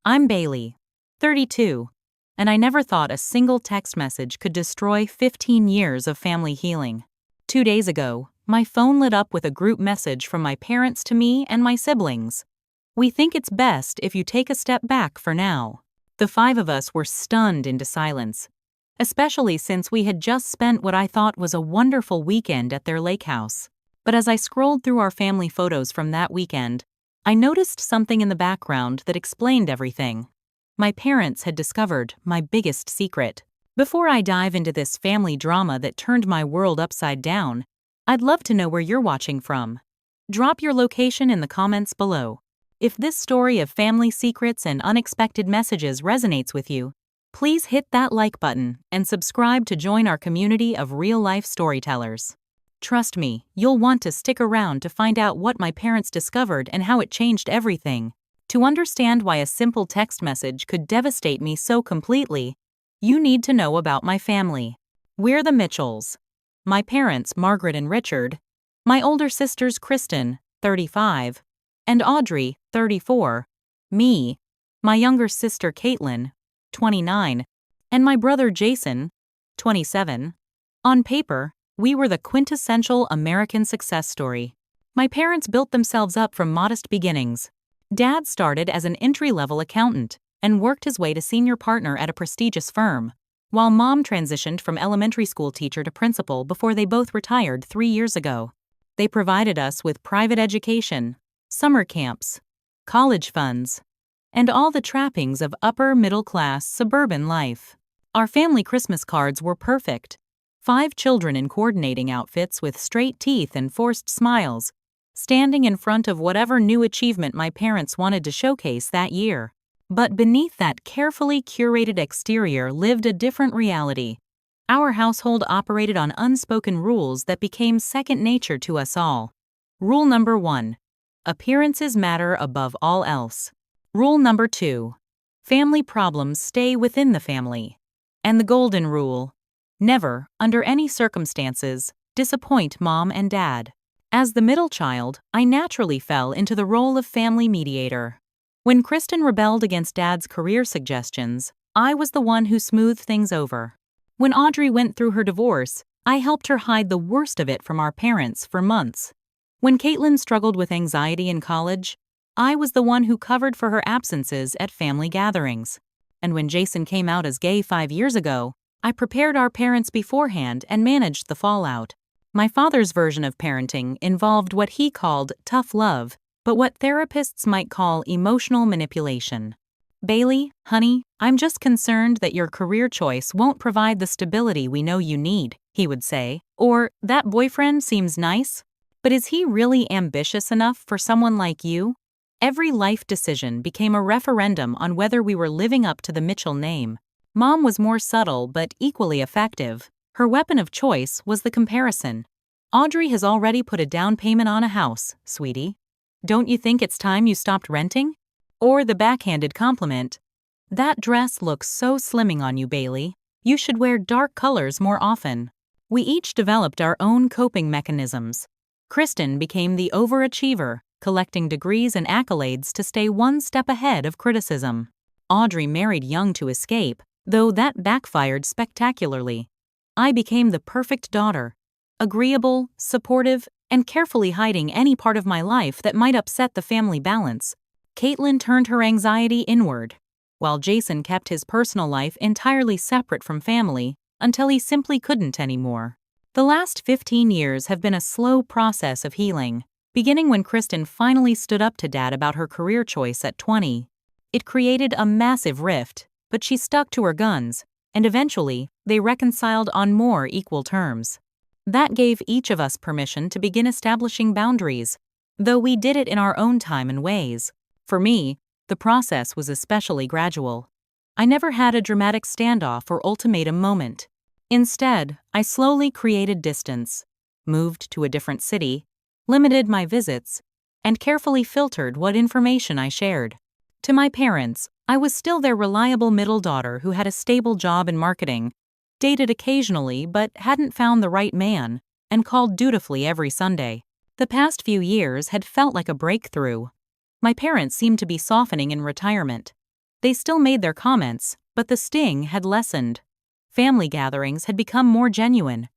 I'm Bailey, 32, and I never thought a single text message could destroy 15 years of family healing. 2 days ago, my phone lit up with a group message from my parents to me and my siblings. We think it's best if you take a step back for now. The five of us were stunned into silence, especially since we had just spent what I thought was a wonderful weekend at their lake house. But as I scrolled through our family photos from that weekend, I noticed something in the background that explained everything. My parents had discovered my biggest secret. Before I dive into this family drama that turned my world upside down, I'd love to know where you're watching from. Drop your location in the comments below. If this story of family secrets and unexpected messages resonates with you, please hit that like button and subscribe to join our community of real-life storytellers. Trust me, you'll want to stick around to find out what my parents discovered and how it changed everything. To understand why a simple text message could devastate me so completely, you need to know about my family. We're the Mitchells. My parents, Margaret and Richard, my older sisters Kristen, 35, and Audrey, 34, me, my younger sister Caitlin, 29, and my brother Jason, 27. On paper, we were the quintessential American success story. My parents built themselves up from modest beginnings. Dad started as an entry-level accountant and worked his way to senior partner at a prestigious firm, while Mom transitioned from elementary school teacher to principal before they both retired 3 years ago. They provided us with private education, summer camps, college funds, and all the trappings of upper-middle-class suburban life. Our family Christmas cards were perfect. 5 children in coordinating outfits with straight teeth and forced smiles, standing in front of whatever new achievement my parents wanted to showcase that year. But beneath that carefully curated exterior lived a different reality. Our household operated on unspoken rules that became second nature to us all. Rule number 1. Appearances matter above all else. Rule number 2. Family problems stay within the family. And the golden rule: never, under any circumstances, disappoint Mom and Dad. As the middle child, I naturally fell into the role of family mediator. When Kristen rebelled against Dad's career suggestions, I was the one who smoothed things over. When Audrey went through her divorce, I helped her hide the worst of it from our parents for months. When Caitlin struggled with anxiety in college, I was the one who covered for her absences at family gatherings. And when Jason came out as gay 5 years ago, I prepared our parents beforehand and managed the fallout. My father's version of parenting involved what he called tough love, but what therapists might call emotional manipulation. Bailey, honey, I'm just concerned that your career choice won't provide the stability we know you need, he would say. Or, that boyfriend seems nice, but is he really ambitious enough for someone like you? Every life decision became a referendum on whether we were living up to the Mitchell name. Mom was more subtle but equally effective. Her weapon of choice was the comparison. Audrey has already put a down payment on a house, sweetie. Don't you think it's time you stopped renting? Or the backhanded compliment: that dress looks so slimming on you, Bailey. You should wear dark colors more often. We each developed our own coping mechanisms. Kristen became the overachiever, collecting degrees and accolades to stay one step ahead of criticism. Audrey married young to escape, though that backfired spectacularly. I became the perfect daughter, agreeable, supportive, and carefully hiding any part of my life that might upset the family balance. Caitlin turned her anxiety inward, while Jason kept his personal life entirely separate from family until he simply couldn't anymore. The last 15 years have been a slow process of healing, beginning when Kristen finally stood up to Dad about her career choice at 20. It created a massive rift, but she stuck to her guns, and eventually, they reconciled on more equal terms. That gave each of us permission to begin establishing boundaries, though we did it in our own time and ways. For me, the process was especially gradual. I never had a dramatic standoff or ultimatum moment. Instead, I slowly created distance, moved to a different city, limited my visits, and carefully filtered what information I shared. To my parents, I was still their reliable middle daughter who had a stable job in marketing, dated occasionally but hadn't found the right man, and called dutifully every Sunday. The past few years had felt like a breakthrough. My parents seemed to be softening in retirement. They still made their comments, but the sting had lessened. Family gatherings had become more genuine.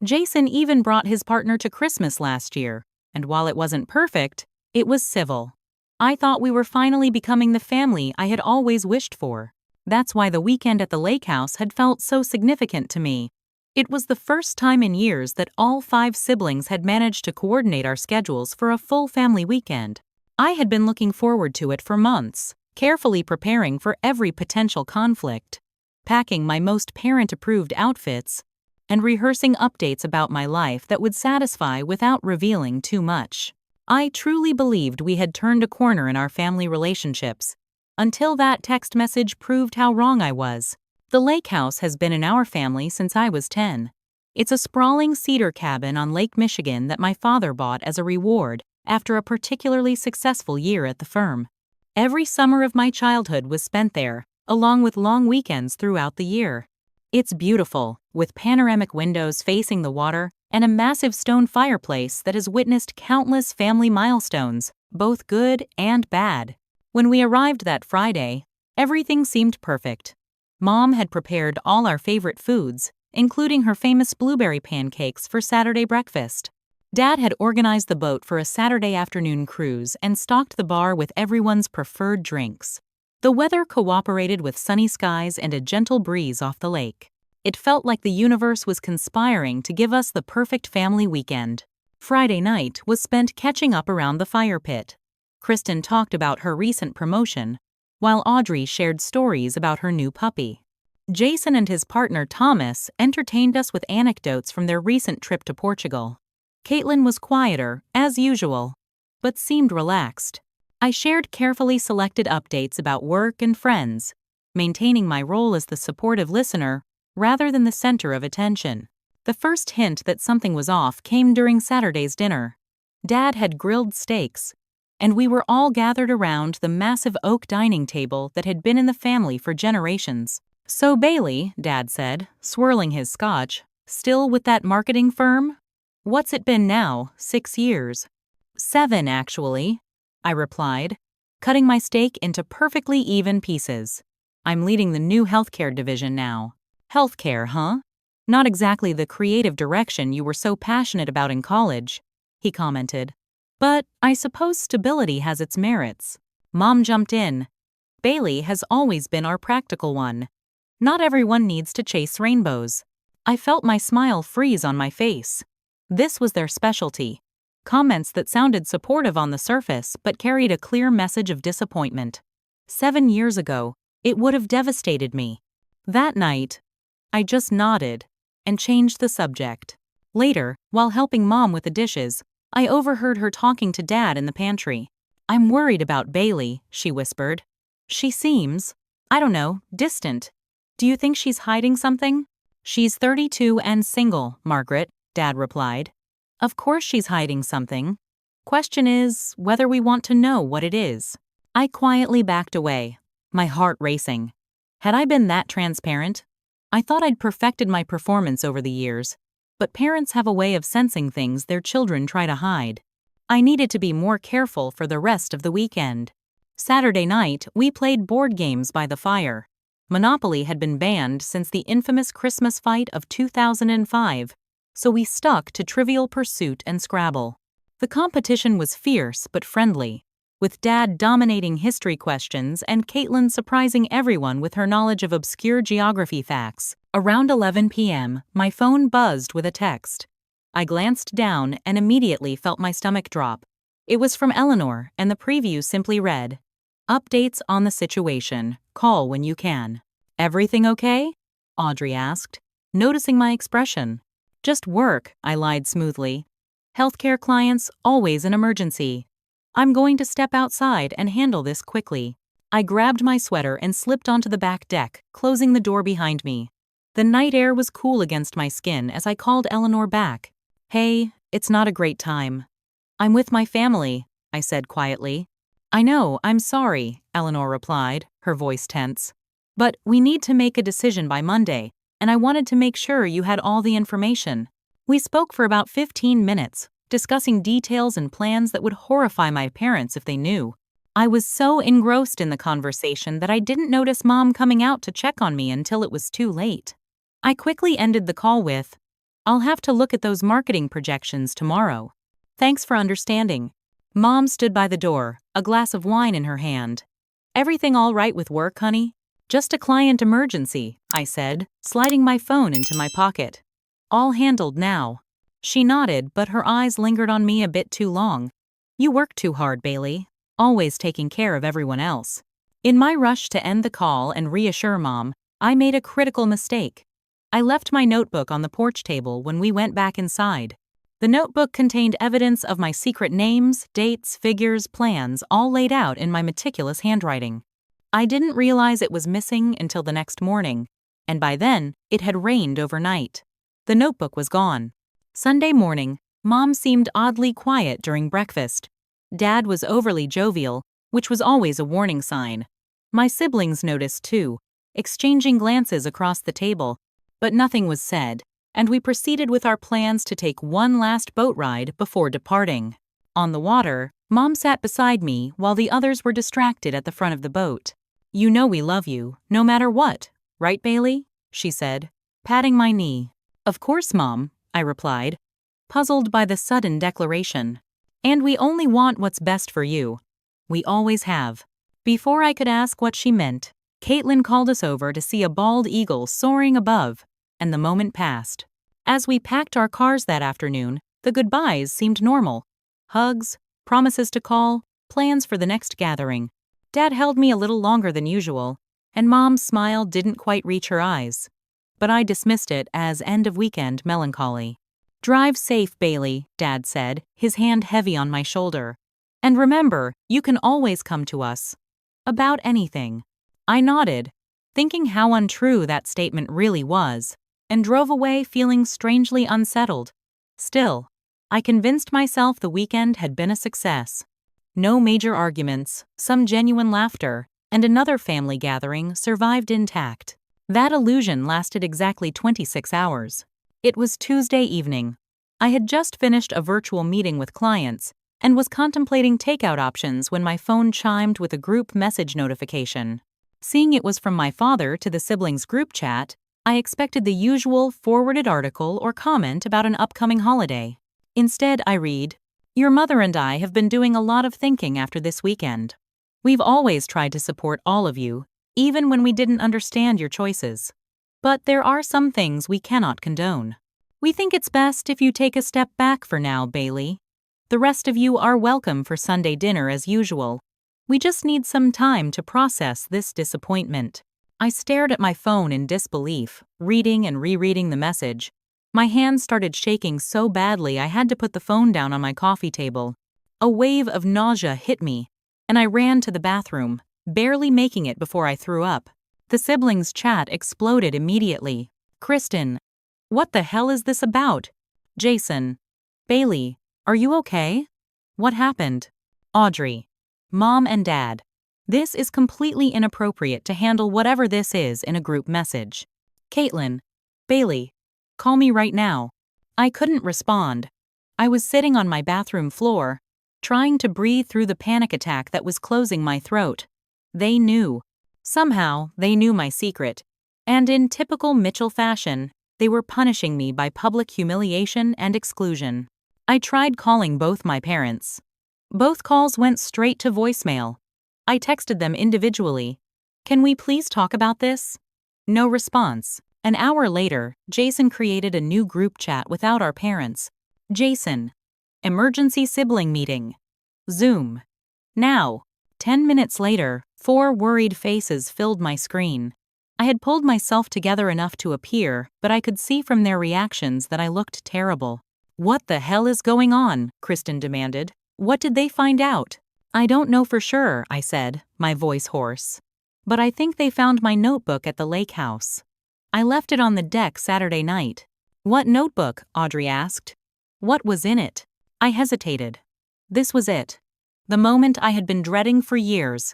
Jason even brought his partner to Christmas last year, and while it wasn't perfect, it was civil. I thought we were finally becoming the family I had always wished for. That's why the weekend at the lake house had felt so significant to me. It was the first time in years that all 5 siblings had managed to coordinate our schedules for a full family weekend. I had been looking forward to it for months, carefully preparing for every potential conflict, packing my most parent-approved outfits, and rehearsing updates about my life that would satisfy without revealing too much. I truly believed we had turned a corner in our family relationships, until that text message proved how wrong I was. The lake house has been in our family since I was 10. It's a sprawling cedar cabin on Lake Michigan that my father bought as a reward after a particularly successful year at the firm. Every summer of my childhood was spent there, along with long weekends throughout the year. It's beautiful, with panoramic windows facing the water and a massive stone fireplace that has witnessed countless family milestones, both good and bad. When we arrived that Friday, everything seemed perfect. Mom had prepared all our favorite foods, including her famous blueberry pancakes for Saturday breakfast. Dad had organized the boat for a Saturday afternoon cruise and stocked the bar with everyone's preferred drinks. The weather cooperated with sunny skies and a gentle breeze off the lake. It felt like the universe was conspiring to give us the perfect family weekend. Friday night was spent catching up around the fire pit. Kristen talked about her recent promotion, while Audrey shared stories about her new puppy. Jason and his partner Thomas entertained us with anecdotes from their recent trip to Portugal. Caitlin was quieter, as usual, but seemed relaxed. I shared carefully selected updates about work and friends, maintaining my role as the supportive listener rather than the center of attention. The first hint that something was off came during Saturday's dinner. Dad had grilled steaks, and we were all gathered around the massive oak dining table that had been in the family for generations. "So Bailey," Dad said, swirling his scotch, "still with that marketing firm? What's it been now, 6 years?" "7, actually," I replied, cutting my steak into perfectly even pieces. "I'm leading the new healthcare division now." "Healthcare, huh? Not exactly the creative direction you were so passionate about in college," he commented. "But I suppose stability has its merits." Mom jumped in. "Bailey has always been our practical one. Not everyone needs to chase rainbows." I felt my smile freeze on my face. This was their specialty. Comments that sounded supportive on the surface but carried a clear message of disappointment. 7 years ago, it would have devastated me. That night, I just nodded and changed the subject. Later, while helping Mom with the dishes, I overheard her talking to Dad in the pantry. "I'm worried about Bailey," she whispered. "She seems, I don't know, distant. Do you think she's hiding something?" "She's 32 and single, Margaret," Dad replied. "Of course she's hiding something. Question is whether we want to know what it is." I quietly backed away, my heart racing. Had I been that transparent? I thought I'd perfected my performance over the years, but parents have a way of sensing things their children try to hide. I needed to be more careful for the rest of the weekend. Saturday night, we played board games by the fire. Monopoly had been banned since the infamous Christmas fight of 2005, so we stuck to Trivial Pursuit and Scrabble. The competition was fierce but friendly, with Dad dominating history questions and Caitlin surprising everyone with her knowledge of obscure geography facts. Around 11 p.m., my phone buzzed with a text. I glanced down and immediately felt my stomach drop. It was from Eleanor, and the preview simply read, "Updates on the situation. Call when you can." "Everything okay?" Audrey asked, noticing my expression. "Just work," I lied smoothly. "Healthcare clients, always an emergency. I'm going to step outside and handle this quickly." I grabbed my sweater and slipped onto the back deck, closing the door behind me. The night air was cool against my skin as I called Eleanor back. "Hey, it's not a great time." "I'm with my family," I said quietly. "I know, I'm sorry," Eleanor replied, her voice tense. "But we need to make a decision by Monday, and I wanted to make sure you had all the information." We spoke for about 15 minutes, discussing details and plans that would horrify my parents if they knew. I was so engrossed in the conversation that I didn't notice Mom coming out to check on me until it was too late. I quickly ended the call with, "I'll have to look at those marketing projections tomorrow. Thanks for understanding." Mom stood by the door, a glass of wine in her hand. "Everything all right with work, honey?" "Just a client emergency," I said, sliding my phone into my pocket. "All handled now." She nodded, but her eyes lingered on me a bit too long. "You work too hard, Bailey, always taking care of everyone else." In my rush to end the call and reassure Mom, I made a critical mistake. I left my notebook on the porch table when we went back inside. The notebook contained evidence of my secret names, dates, figures, plans, all laid out in my meticulous handwriting. I didn't realize it was missing until the next morning, and by then, it had rained overnight. The notebook was gone. Sunday morning, Mom seemed oddly quiet during breakfast. Dad was overly jovial, which was always a warning sign. My siblings noticed too, exchanging glances across the table, but nothing was said, and we proceeded with our plans to take one last boat ride before departing. On the water, Mom sat beside me while the others were distracted at the front of the boat. "You know we love you, no matter what, right, Bailey?" she said, patting my knee. "Of course, Mom," I replied, puzzled by the sudden declaration. "And we only want what's best for you. We always have." Before I could ask what she meant, Caitlin called us over to see a bald eagle soaring above, and the moment passed. As we packed our cars that afternoon, the goodbyes seemed normal. Hugs, promises to call, plans for the next gathering. Dad held me a little longer than usual, and Mom's smile didn't quite reach her eyes. But I dismissed it as end-of-weekend melancholy. "Drive safe, Bailey," Dad said, his hand heavy on my shoulder. "And remember, you can always come to us. About anything." I nodded, thinking how untrue that statement really was, and drove away feeling strangely unsettled. Still, I convinced myself the weekend had been a success. No major arguments, some genuine laughter, and another family gathering survived intact. That illusion lasted exactly 26 hours. It was Tuesday evening. I had just finished a virtual meeting with clients and was contemplating takeout options when my phone chimed with a group message notification. Seeing it was from my father to the siblings group chat, I expected the usual forwarded article or comment about an upcoming holiday. Instead, I read, "Your mother and I have been doing a lot of thinking after this weekend. We've always tried to support all of you, even when we didn't understand your choices. But there are some things we cannot condone. We think it's best if you take a step back for now, Bailey. The rest of you are welcome for Sunday dinner as usual. We just need some time to process this disappointment." I stared at my phone in disbelief, reading and rereading the message. My hands started shaking so badly I had to put the phone down on my coffee table. A wave of nausea hit me, and I ran to the bathroom, barely making it before I threw up. The siblings' chat exploded immediately. "Kristen, what the hell is this about?" "Jason, Bailey, are you okay? What happened?" "Audrey, Mom and Dad, this is completely inappropriate to handle whatever this is in a group message." "Caitlin, Bailey, call me right now." I couldn't respond. I was sitting on my bathroom floor, trying to breathe through the panic attack that was closing my throat. They knew. Somehow, they knew my secret. And in typical Mitchell fashion, they were punishing me by public humiliation and exclusion. I tried calling both my parents. Both calls went straight to voicemail. I texted them individually. "Can we please talk about this?" No response. An hour later, Jason created a new group chat without our parents. "Jason, emergency sibling meeting. Zoom. Now." 10 minutes later, 4 worried faces filled my screen. I had pulled myself together enough to appear, but I could see from their reactions that I looked terrible. "What the hell is going on?" Kristen demanded. "What did they find out?" "I don't know for sure," I said, my voice hoarse. "But I think they found my notebook at the lake house. I left it on the deck Saturday night." "What notebook?" Audrey asked. "What was in it?" I hesitated. This was it. The moment I had been dreading for years.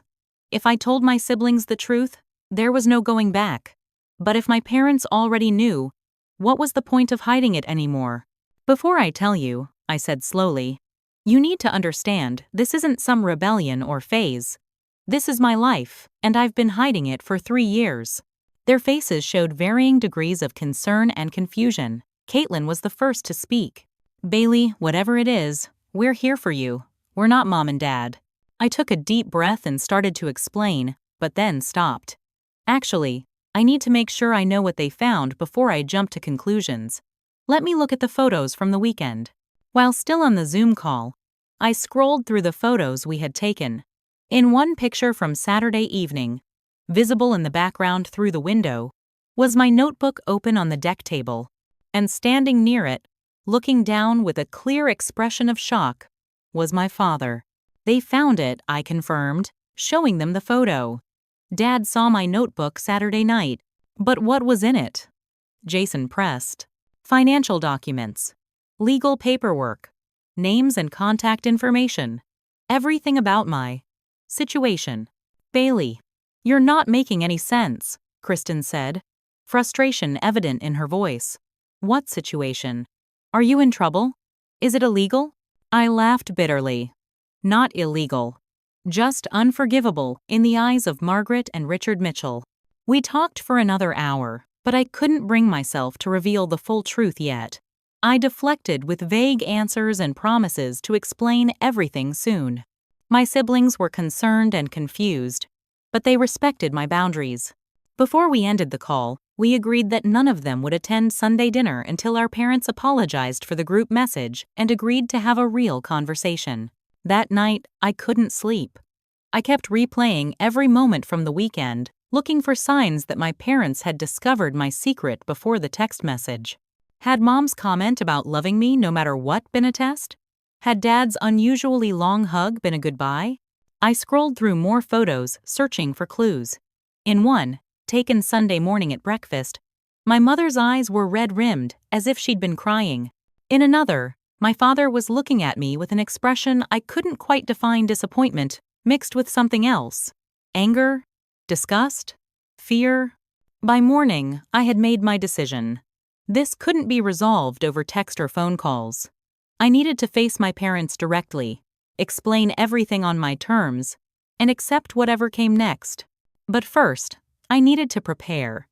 If I told my siblings the truth, there was no going back. But if my parents already knew, what was the point of hiding it anymore? "Before I tell you," I said slowly, You need to understand, this isn't some rebellion or phase. This is my life, and I've been hiding it for 3 years. Their faces showed varying degrees of concern and confusion. Caitlin was the first to speak. Bailey, whatever it is, we're here for you. We're not mom and dad. I took a deep breath and started to explain, but then stopped. Actually, I need to make sure I know what they found before I jump to conclusions. Let me look at the photos from the weekend. While still on the Zoom call, I scrolled through the photos we had taken. In one picture from Saturday evening, visible in the background through the window, was my notebook open on the deck table, and standing near it, looking down with a clear expression of shock, was my father. They found it, I confirmed, showing them the photo. Dad saw my notebook Saturday night, but what was in it? Jason pressed. Financial documents, legal paperwork, names and contact information, everything about my situation. Bailey, you're not making any sense, Kristen said, frustration evident in her voice. What situation? Are you in trouble? Is it illegal? I laughed bitterly. Not illegal. Just unforgivable in the eyes of Margaret and Richard Mitchell. We talked for another hour, but I couldn't bring myself to reveal the full truth yet. I deflected with vague answers and promises to explain everything soon. My siblings were concerned and confused, but they respected my boundaries. Before we ended the call, we agreed that none of them would attend Sunday dinner until our parents apologized for the group message and agreed to have a real conversation. That night, I couldn't sleep. I kept replaying every moment from the weekend, looking for signs that my parents had discovered my secret before the text message. Had Mom's comment about loving me no matter what been a test? Had Dad's unusually long hug been a goodbye? I scrolled through more photos, searching for clues. In one, taken Sunday morning at breakfast, my mother's eyes were red-rimmed, as if she'd been crying. In another, my father was looking at me with an expression I couldn't quite define: disappointment, mixed with something else. Anger? Disgust? Fear? By morning, I had made my decision. This couldn't be resolved over text or phone calls. I needed to face my parents directly, explain everything on my terms, and accept whatever came next. But first, I needed to prepare.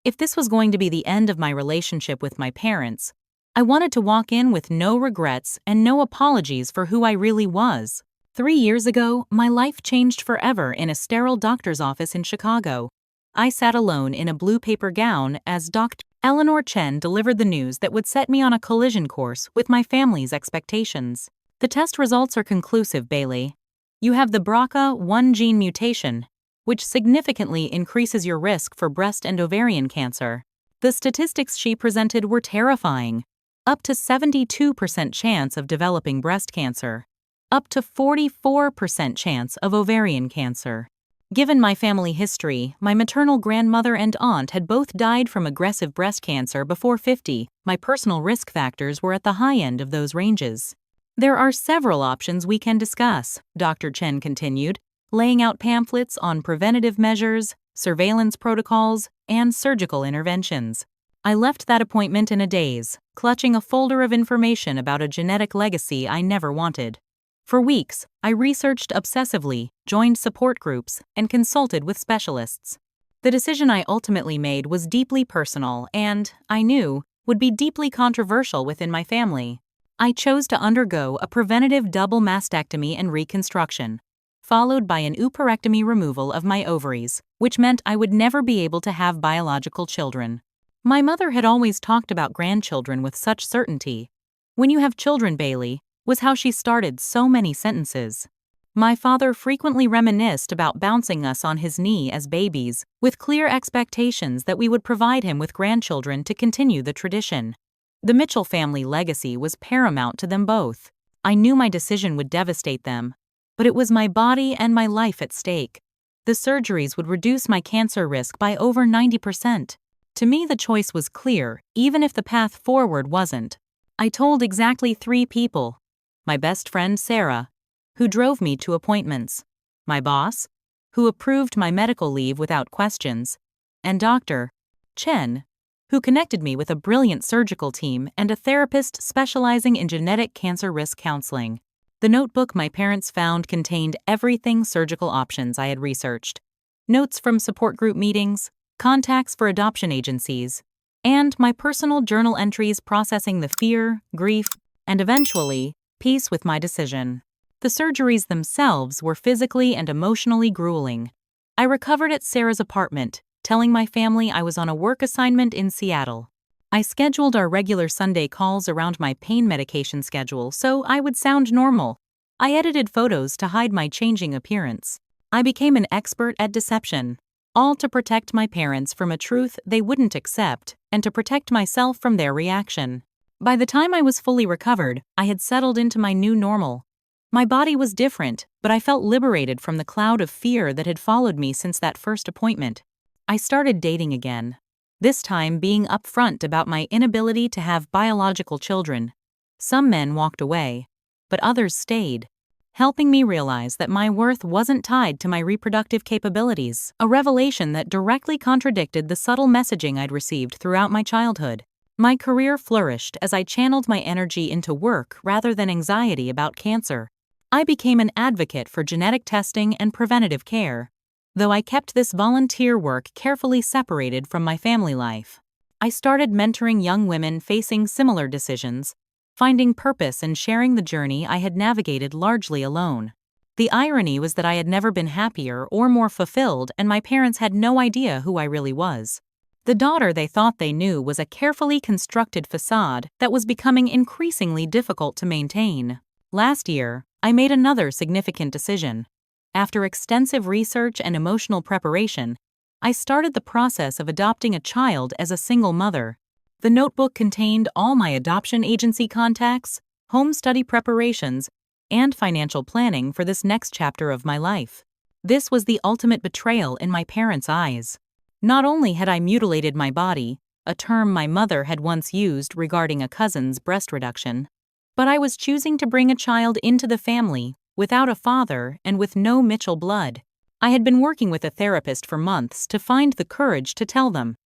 If this was going to be the end of my relationship with my parents, I wanted to walk in with no regrets and no apologies for who I really was. 3 years ago, my life changed forever in a sterile doctor's office in Chicago. I sat alone in a blue paper gown as Dr. Eleanor Chen delivered the news that would set me on a collision course with my family's expectations. The test results are conclusive, Bailey. You have the BRCA1 gene mutation, which significantly increases your risk for breast and ovarian cancer. The statistics she presented were terrifying. Up to 72% chance of developing breast cancer. Up to 44% chance of ovarian cancer. Given my family history, my maternal grandmother and aunt had both died from aggressive breast cancer before 50. My personal risk factors were at the high end of those ranges. There are several options we can discuss, Dr. Chen continued, laying out pamphlets on preventative measures, surveillance protocols, and surgical interventions. I left that appointment in a daze, clutching a folder of information about a genetic legacy I never wanted. For weeks, I researched obsessively, joined support groups, and consulted with specialists. The decision I ultimately made was deeply personal and, I knew, would be deeply controversial within my family. I chose to undergo a preventative double mastectomy and reconstruction, followed by an oophorectomy removal of my ovaries, which meant I would never be able to have biological children. My mother had always talked about grandchildren with such certainty. "When you have children, Bailey," was how she started so many sentences. My father frequently reminisced about bouncing us on his knee as babies, with clear expectations that we would provide him with grandchildren to continue the tradition. The Mitchell family legacy was paramount to them both. I knew my decision would devastate them, but it was my body and my life at stake. The surgeries would reduce my cancer risk by over 90%. To me, the choice was clear, even if the path forward wasn't. I told exactly 3 people. My best friend, Sarah, who drove me to appointments. My boss, who approved my medical leave without questions. And Dr. Chen, who connected me with a brilliant surgical team and a therapist specializing in genetic cancer risk counseling. The notebook my parents found contained everything surgical options I had researched: notes from support group meetings, contacts for adoption agencies, and my personal journal entries processing the fear, grief, and eventually, peace with my decision. The surgeries themselves were physically and emotionally grueling. I recovered at Sarah's apartment, telling my family I was on a work assignment in Seattle. I scheduled our regular Sunday calls around my pain medication schedule so I would sound normal. I edited photos to hide my changing appearance. I became an expert at deception, all to protect my parents from a truth they wouldn't accept and to protect myself from their reaction. By the time I was fully recovered, I had settled into my new normal. My body was different, but I felt liberated from the cloud of fear that had followed me since that first appointment. I started dating again, this time being upfront about my inability to have biological children. Some men walked away, but others stayed, helping me realize that my worth wasn't tied to my reproductive capabilities, a revelation that directly contradicted the subtle messaging I'd received throughout my childhood. My career flourished as I channeled my energy into work rather than anxiety about cancer. I became an advocate for genetic testing and preventative care, though I kept this volunteer work carefully separated from my family life. I started mentoring young women facing similar decisions, finding purpose in sharing the journey I had navigated largely alone. The irony was that I had never been happier or more fulfilled, and my parents had no idea who I really was. The daughter they thought they knew was a carefully constructed facade that was becoming increasingly difficult to maintain. Last year, I made another significant decision. After extensive research and emotional preparation, I started the process of adopting a child as a single mother. The notebook contained all my adoption agency contacts, home study preparations, and financial planning for this next chapter of my life. This was the ultimate betrayal in my parents' eyes. Not only had I mutilated my body, a term my mother had once used regarding a cousin's breast reduction, but I was choosing to bring a child into the family without a father and with no Mitchell blood. I had been working with a therapist for months to find the courage to tell them.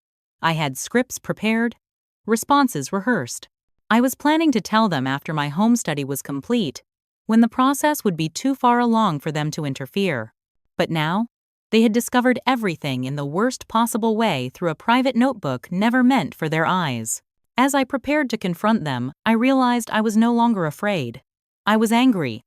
I had scripts prepared, responses rehearsed. I was planning to tell them after my home study was complete, when the process would be too far along for them to interfere. But now, they had discovered everything in the worst possible way through a private notebook never meant for their eyes. As I prepared to confront them, I realized I was no longer afraid. I was angry.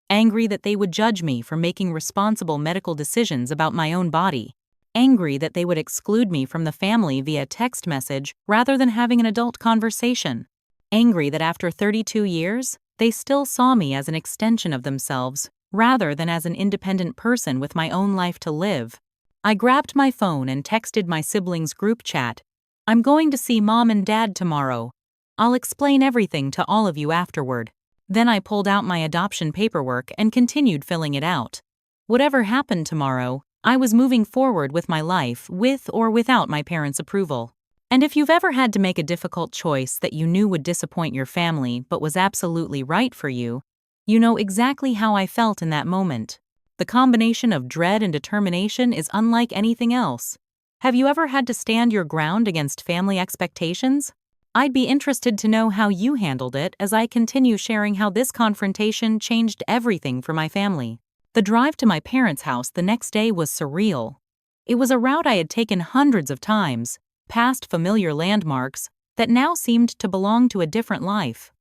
Angry that they would judge me for making responsible medical decisions about my own body. Angry that they would exclude me from the family via text message rather than having an adult conversation. Angry that after 32 years, they still saw me as an extension of themselves rather than as an independent person with my own life to live. I grabbed my phone and texted my siblings' group chat. "I'm going to see Mom and Dad tomorrow. I'll explain everything to all of you afterward." Then I pulled out my adoption paperwork and continued filling it out. Whatever happened tomorrow, I was moving forward with my life with or without my parents' approval. And if you've ever had to make a difficult choice that you knew would disappoint your family but was absolutely right for you, you know exactly how I felt in that moment. The combination of dread and determination is unlike anything else. Have you ever had to stand your ground against family expectations? I'd be interested to know how you handled it as I continue sharing how this confrontation changed everything for my family. The drive to my parents' house the next day was surreal. It was a route I had taken hundreds of times, past familiar landmarks that now seemed to belong to a different life.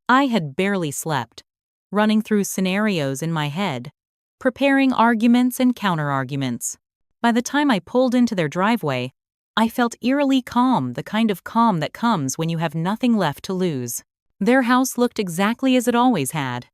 I had barely slept, running through scenarios in my head, preparing arguments and counter-arguments. By the time I pulled into their driveway, I felt eerily calm, the kind of calm that comes when you have nothing left to lose. Their house looked exactly as it always had.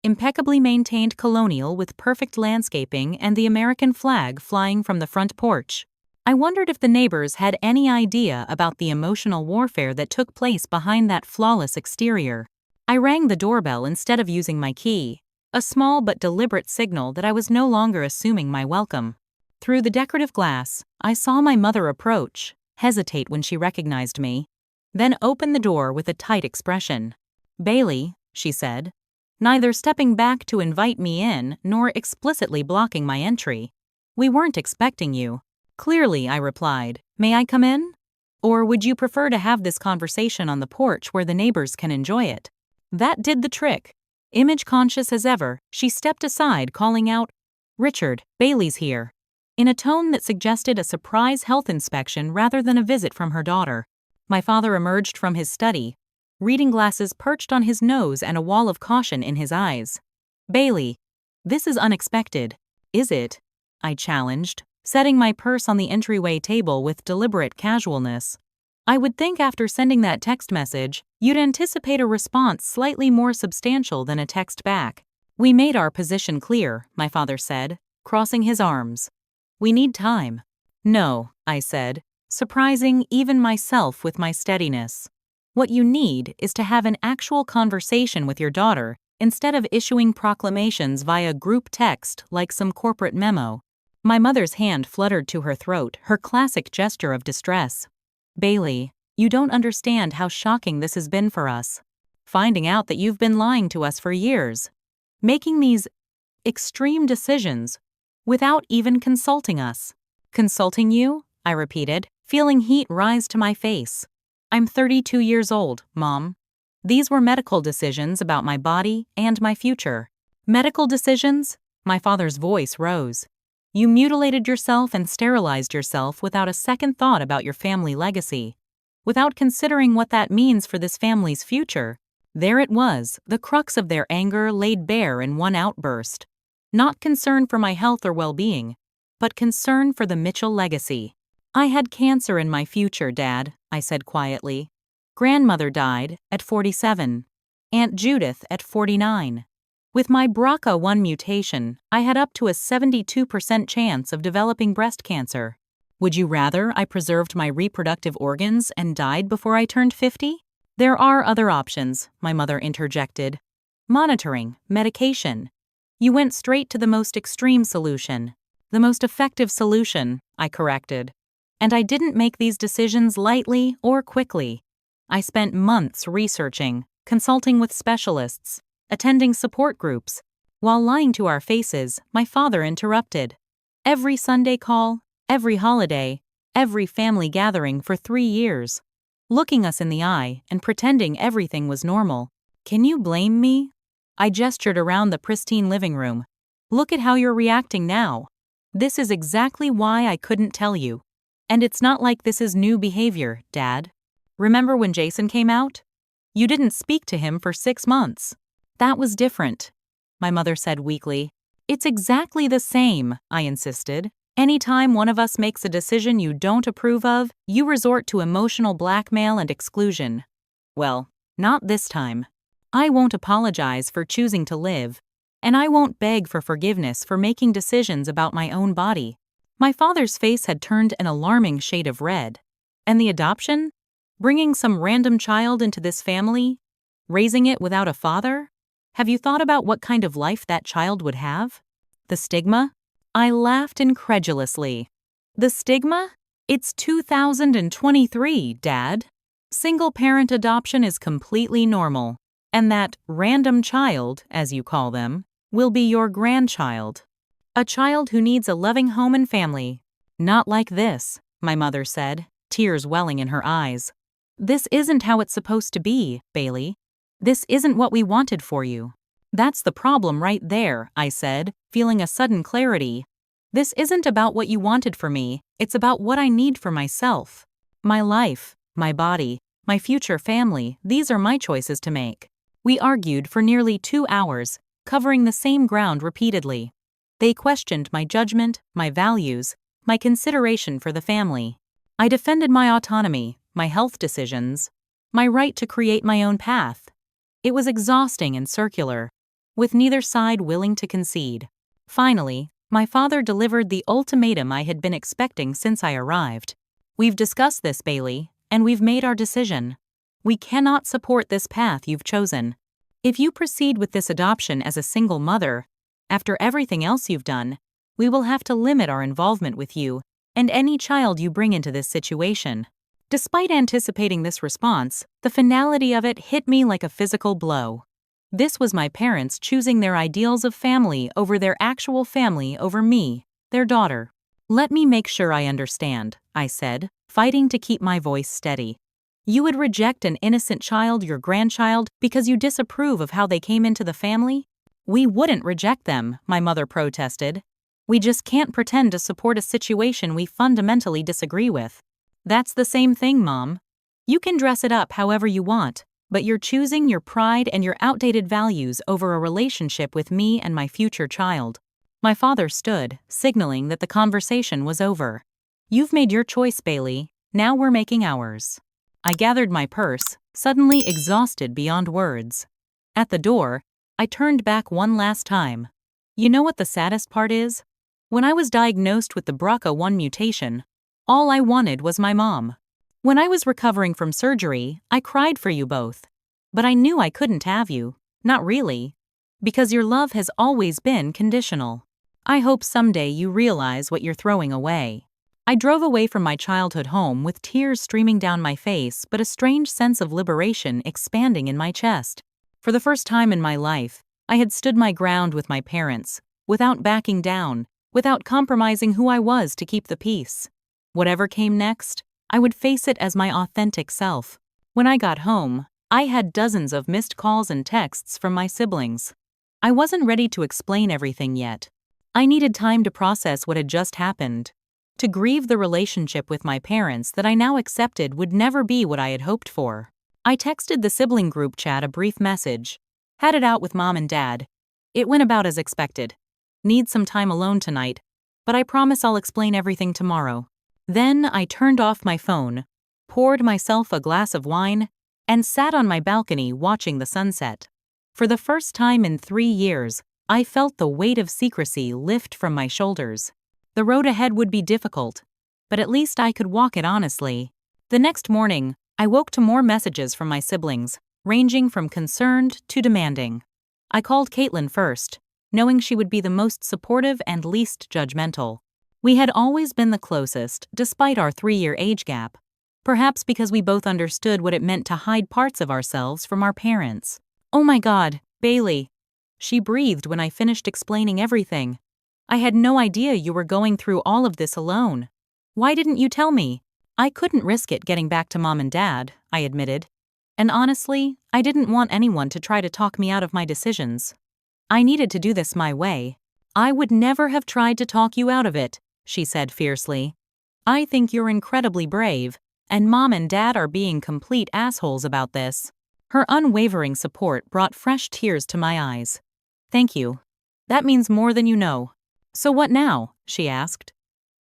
Impeccably maintained colonial with perfect landscaping and the American flag flying from the front porch. I wondered if the neighbors had any idea about the emotional warfare that took place behind that flawless exterior. I rang the doorbell instead of using my key, a small but deliberate signal that I was no longer assuming my welcome. Through the decorative glass, I saw my mother approach, hesitate when she recognized me, then open the door with a tight expression. "Bailey," she said, neither stepping back to invite me in nor explicitly blocking my entry. "We weren't expecting you." "Clearly," I replied. "May I come in? Or would you prefer to have this conversation on the porch where the neighbors can enjoy it?" That did the trick. Image conscious as ever, she stepped aside, calling out, "Richard, Bailey's here," in a tone that suggested a surprise health inspection rather than a visit from her daughter. My father emerged from his study, reading glasses perched on his nose and a wall of caution in his eyes. "Bailey, this is unexpected, is it?" I challenged, setting my purse on the entryway table with deliberate casualness. "I would think after sending that text message, you'd anticipate a response slightly more substantial than a text back." "We made our position clear," my father said, crossing his arms. "We need time." "No," I said, surprising even myself with my steadiness. "What you need is to have an actual conversation with your daughter instead of issuing proclamations via group text like some corporate memo." My mother's hand fluttered to her throat, her classic gesture of distress. "Bailey, you don't understand how shocking this has been for us. Finding out that you've been lying to us for years. Making these extreme decisions without even consulting us." "Consulting you?" I repeated, feeling heat rise to my face. "I'm 32 years old, Mom. These were medical decisions about my body and my future." "Medical decisions?" My father's voice rose. "You mutilated yourself and sterilized yourself without a second thought about your family legacy, without considering what that means for this family's future." There it was, the crux of their anger laid bare in one outburst. Not concern for my health or well-being, but concern for the Mitchell legacy. "I had cancer in my future, Dad," I said quietly. "Grandmother died at 47. Aunt Judith at 49. With my BRCA1 mutation, I had up to a 72% chance of developing breast cancer. Would you rather I preserved my reproductive organs and died before I turned 50? "There are other options," my mother interjected. "Monitoring, medication." "You went straight to the most extreme solution." "The most effective solution," I corrected. "And I didn't make these decisions lightly or quickly. I spent months researching, consulting with specialists, attending support groups." While lying to our faces, my father interrupted. "Every Sunday call, every holiday, every family gathering for 3 years. Looking us in the eye and pretending everything was normal. Can you blame me?" I gestured around the pristine living room. "Look at how you're reacting now. This is exactly why I couldn't tell you. And it's not like this is new behavior, Dad. Remember when Jason came out? You didn't speak to him for 6 months. That was different," my mother said weakly. "It's exactly the same," I insisted. "Anytime one of us makes a decision you don't approve of, you resort to emotional blackmail and exclusion. Well, not this time. I won't apologize for choosing to live, and I won't beg for forgiveness for making decisions about my own body." My father's face had turned an alarming shade of red. "And the adoption? Bringing some random child into this family? Raising it without a father? Have you thought about what kind of life that child would have? The stigma?" I laughed incredulously. "The stigma? It's 2023, Dad. Single-parent adoption is completely normal, and that random child, as you call them, will be your grandchild. A child who needs a loving home and family. Not like this," my mother said, tears welling in her eyes. "This isn't how it's supposed to be, Bailey. This isn't what we wanted for you." "That's the problem right there," I said, feeling a sudden clarity. "This isn't about what you wanted for me, it's about what I need for myself. My life, my body, my future family, these are my choices to make." We argued for nearly 2 hours, covering the same ground repeatedly. They questioned my judgment, my values, my consideration for the family. I defended my autonomy, my health decisions, my right to create my own path. It was exhausting and circular, with neither side willing to concede. Finally, my father delivered the ultimatum I had been expecting since I arrived. "We've discussed this, Bailey, and we've made our decision. We cannot support this path you've chosen. If you proceed with this adoption as a single mother, after everything else you've done, we will have to limit our involvement with you and any child you bring into this situation." Despite anticipating this response, the finality of it hit me like a physical blow. This was my parents choosing their ideals of family over their actual family over me, their daughter. "Let me make sure I understand," I said, fighting to keep my voice steady. You would reject an innocent child, your grandchild, because you disapprove of how they came into the family? We wouldn't reject them, my mother protested. We just can't pretend to support a situation we fundamentally disagree with. That's the same thing, Mom. You can dress it up however you want, but you're choosing your pride and your outdated values over a relationship with me and my future child. My father stood, signaling that the conversation was over. You've made your choice, Bailey. Now we're making ours. I gathered my purse, suddenly exhausted beyond words. At the door, I turned back one last time. You know what the saddest part is? When I was diagnosed with the BRCA1 mutation, all I wanted was my mom. When I was recovering from surgery, I cried for you both. But I knew I couldn't have you. Not really. Because your love has always been conditional. I hope someday you realize what you're throwing away. I drove away from my childhood home with tears streaming down my face, but a strange sense of liberation expanding in my chest. For the first time in my life, I had stood my ground with my parents, without backing down, without compromising who I was to keep the peace. Whatever came next, I would face it as my authentic self. When I got home, I had dozens of missed calls and texts from my siblings. I wasn't ready to explain everything yet. I needed time to process what had just happened, to grieve the relationship with my parents that I now accepted would never be what I had hoped for. I texted the sibling group chat a brief message. Had it out with Mom and Dad. It went about as expected. Need some time alone tonight, but I promise I'll explain everything tomorrow. Then I turned off my phone, poured myself a glass of wine, and sat on my balcony watching the sunset. For the first time in 3 years, I felt the weight of secrecy lift from my shoulders. The road ahead would be difficult, but at least I could walk it honestly. The next morning, I woke to more messages from my siblings, ranging from concerned to demanding. I called Caitlin first, knowing she would be the most supportive and least judgmental. We had always been the closest, despite our 3-year age gap. Perhaps because we both understood what it meant to hide parts of ourselves from our parents. Oh my God, Bailey. She breathed when I finished explaining everything. I had no idea you were going through all of this alone. Why didn't you tell me? I couldn't risk it getting back to Mom and Dad, I admitted. And honestly, I didn't want anyone to try to talk me out of my decisions. I needed to do this my way. I would never have tried to talk you out of it, she said fiercely. I think you're incredibly brave, and Mom and Dad are being complete assholes about this. Her unwavering support brought fresh tears to my eyes. Thank you. That means more than you know. So what now? She asked.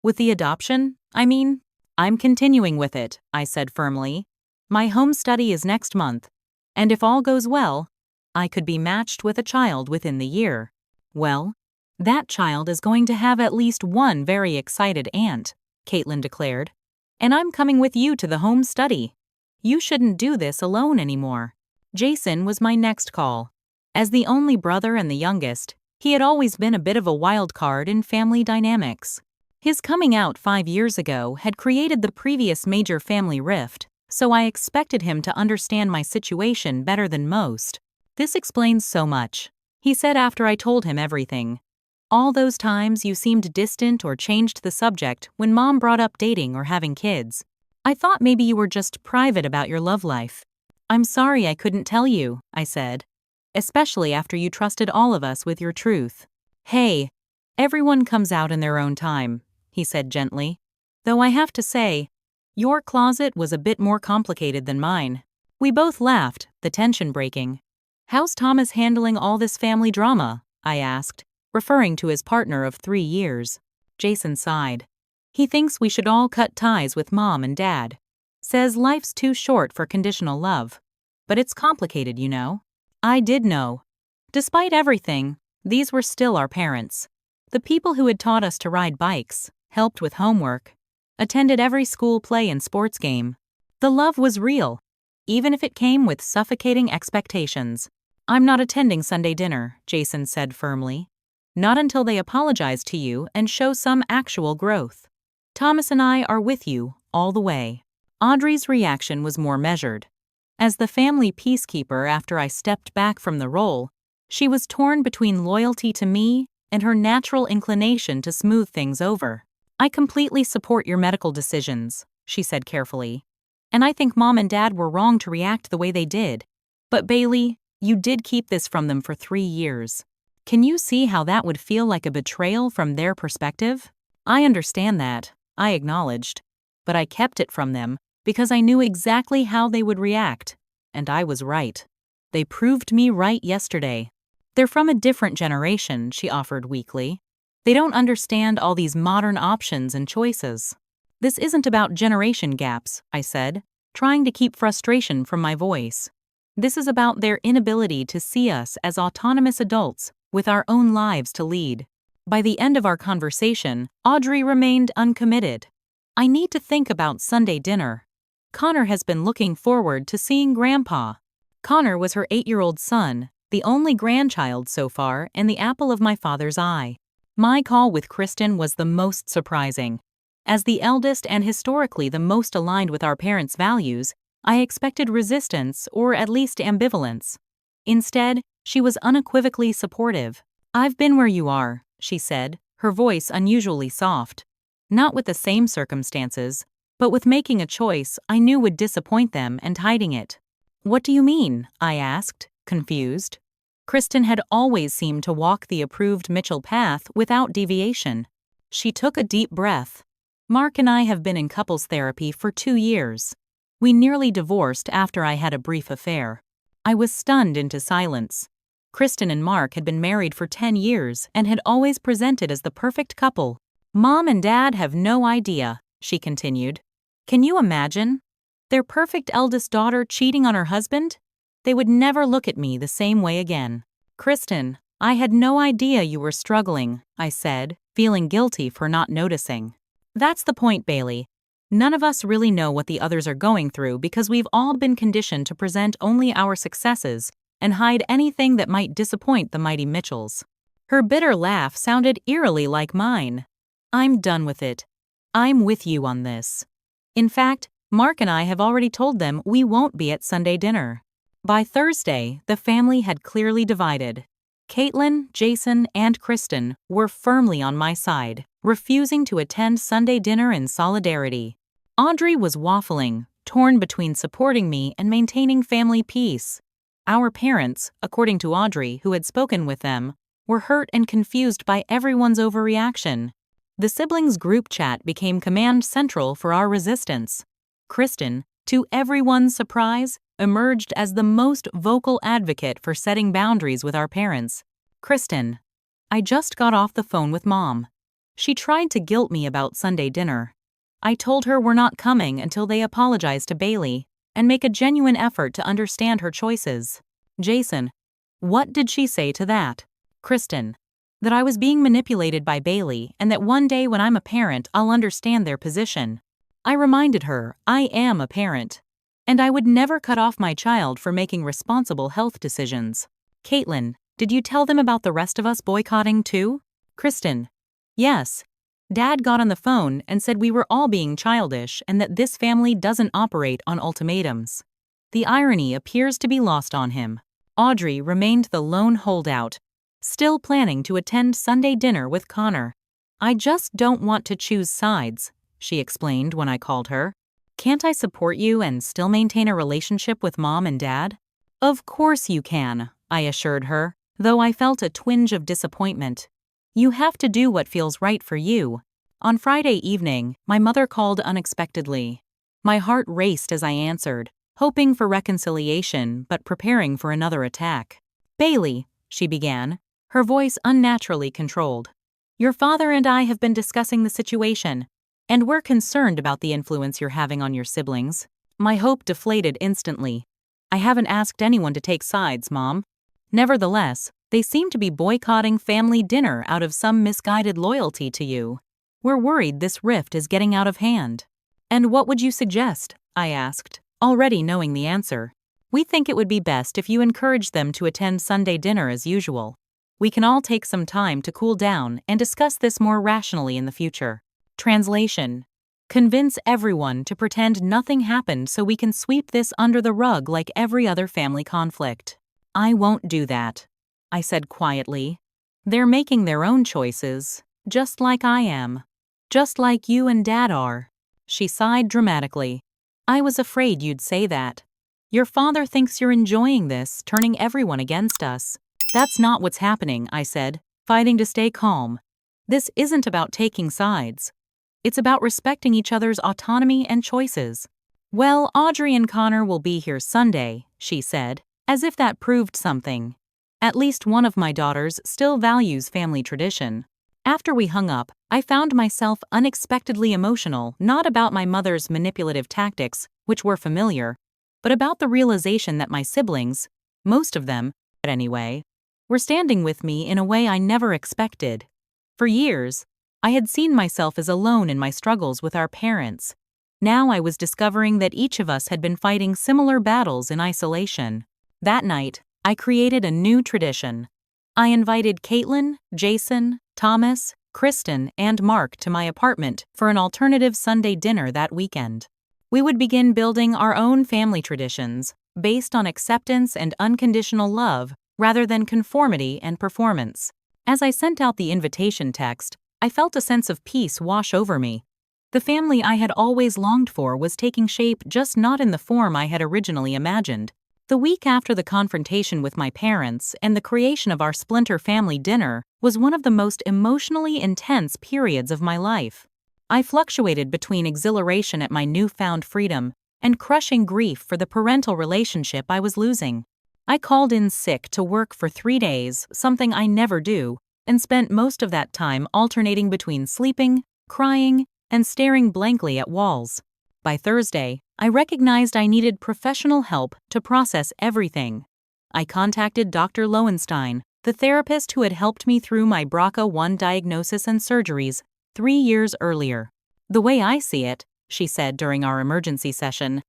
With the adoption, I mean? I'm continuing with it, I said firmly. My home study is next month, and if all goes well, I could be matched with a child within the year. Well, that child is going to have at least one very excited aunt, Caitlin declared. And I'm coming with you to the home study. You shouldn't do this alone anymore. Jason was my next call. As the only brother and the youngest, he had always been a bit of a wild card in family dynamics. His coming out 5 years ago had created the previous major family rift, so I expected him to understand my situation better than most. This explains so much, he said after I told him everything. All those times you seemed distant or changed the subject when Mom brought up dating or having kids. I thought maybe you were just private about your love life. I'm sorry I couldn't tell you, I said. Especially after you trusted all of us with your truth. Hey, everyone comes out in their own time, he said gently. Though I have to say, your closet was a bit more complicated than mine. We both laughed, the tension breaking. How's Thomas handling all this family drama? I asked, referring to his partner of 3 years. Jason sighed. He thinks we should all cut ties with Mom and Dad. Says life's too short for conditional love. But it's complicated, you know. I did know. Despite everything, these were still our parents. The people who had taught us to ride bikes, helped with homework, attended every school play and sports game. The love was real, even if it came with suffocating expectations. I'm not attending Sunday dinner, Jason said firmly. Not until they apologize to you and show some actual growth. Thomas and I are with you all the way. Audrey's reaction was more measured. As the family peacekeeper after I stepped back from the role, she was torn between loyalty to me and her natural inclination to smooth things over. I completely support your medical decisions, she said carefully. And I think Mom and Dad were wrong to react the way they did. But Bailey, you did keep this from them for 3 years. Can you see how that would feel like a betrayal from their perspective? I understand that, I acknowledged. But I kept it from them because I knew exactly how they would react. And I was right. They proved me right yesterday. They're from a different generation, she offered weakly. They don't understand all these modern options and choices. This isn't about generation gaps, I said, trying to keep frustration from my voice. This is about their inability to see us as autonomous adults with our own lives to lead. By the end of our conversation, Audrey remained uncommitted. I need to think about Sunday dinner. Connor has been looking forward to seeing Grandpa. Connor was her 8-year-old son, the only grandchild so far and the apple of my father's eye. My call with Kristen was the most surprising. As the eldest and historically the most aligned with our parents' values, I expected resistance or at least ambivalence. Instead, she was unequivocally supportive. "I've been where you are," she said, her voice unusually soft. Not with the same circumstances, but with making a choice I knew would disappoint them and hiding it. "What do you mean?" I asked, confused. Kristen had always seemed to walk the approved Mitchell path without deviation. She took a deep breath. "Mark and I have been in couples therapy for 2 years. We nearly divorced after I had a brief affair." I was stunned into silence. Kristen and Mark had been married for 10 years and had always presented as the perfect couple. "Mom and Dad have no idea," she continued. "Can you imagine? Their perfect eldest daughter cheating on her husband? They would never look at me the same way again." "Kristen, I had no idea you were struggling," I said, feeling guilty for not noticing. "That's the point, Bailey. None of us really know what the others are going through because we've all been conditioned to present only our successes and hide anything that might disappoint the mighty Mitchells." Her bitter laugh sounded eerily like mine. "I'm done with it. I'm with you on this. In fact, Mark and I have already told them we won't be at Sunday dinner." By Thursday, the family had clearly divided. Caitlin, Jason, and Kristen were firmly on my side, refusing to attend Sunday dinner in solidarity. Audrey was waffling, torn between supporting me and maintaining family peace. Our parents, according to Audrey, who had spoken with them, were hurt and confused by everyone's overreaction. The siblings' group chat became command central for our resistance. Kristen, to everyone's surprise, emerged as the most vocal advocate for setting boundaries with our parents. "Kristen, I just got off the phone with Mom. She tried to guilt me about Sunday dinner. I told her we're not coming until they apologize to Bailey and make a genuine effort to understand her choices." Jason, "What did she say to that?" Kristen, "That I was being manipulated by Bailey and that one day when I'm a parent I'll understand their position." I reminded her I am a parent, and I would never cut off my child for making responsible health decisions. "Caitlin, did you tell them about the rest of us boycotting too?" Kristen, "Yes. Dad got on the phone and said we were all being childish and that this family doesn't operate on ultimatums." The irony appears to be lost on him. Audrey remained the lone holdout, still planning to attend Sunday dinner with Connor. "I just don't want to choose sides," she explained when I called her. "Can't I support you and still maintain a relationship with Mom and Dad?" "Of course you can," I assured her, though I felt a twinge of disappointment. "You have to do what feels right for you." On Friday evening, my mother called unexpectedly. My heart raced as I answered, hoping for reconciliation but preparing for another attack. "Bailey," she began, her voice unnaturally controlled. "Your father and I have been discussing the situation, and we're concerned about the influence you're having on your siblings." My hope deflated instantly. "I haven't asked anyone to take sides, Mom." "Nevertheless, they seem to be boycotting family dinner out of some misguided loyalty to you. We're worried this rift is getting out of hand." "And what would you suggest?" I asked, already knowing the answer. "We think it would be best if you encouraged them to attend Sunday dinner as usual. We can all take some time to cool down and discuss this more rationally in the future." Translation: Convince everyone to pretend nothing happened so we can sweep this under the rug like every other family conflict. "I won't do that," I said quietly. "They're making their own choices, just like I am. Just like you and Dad are." She sighed dramatically. I was afraid you'd say that. Your father thinks you're enjoying this, turning everyone against us. That's not what's happening, I said, fighting to stay calm. This isn't about taking sides. It's about respecting each other's autonomy and choices. Well, Audrey and Connor will be here Sunday, she said, as if that proved something. At least one of my daughters still values family tradition. After we hung up, I found myself unexpectedly emotional, not about my mother's manipulative tactics, which were familiar, but about the realization that my siblings, most of them, anyway, were standing with me in a way I never expected. For years, I had seen myself as alone in my struggles with our parents. Now I was discovering that each of us had been fighting similar battles in isolation. That night, I created a new tradition. I invited Caitlin, Jason, Thomas, Kristen, and Mark to my apartment for an alternative Sunday dinner that weekend. We would begin building our own family traditions, based on acceptance and unconditional love rather than conformity and performance. As I sent out the invitation text, I felt a sense of peace wash over me. The family I had always longed for was taking shape, just not in the form I had originally imagined. The week after the confrontation with my parents and the creation of our splinter family dinner was one of the most emotionally intense periods of my life. I fluctuated between exhilaration at my newfound freedom and crushing grief for the parental relationship I was losing. I called in sick to work for 3 days, something I never do, and spent most of that time alternating between sleeping, crying, and staring blankly at walls. By Thursday, I recognized I needed professional help to process everything. I contacted Dr. Lowenstein, the therapist who had helped me through my BRCA1 diagnosis and surgeries 3 years earlier. The way I see it, she said during our emergency session,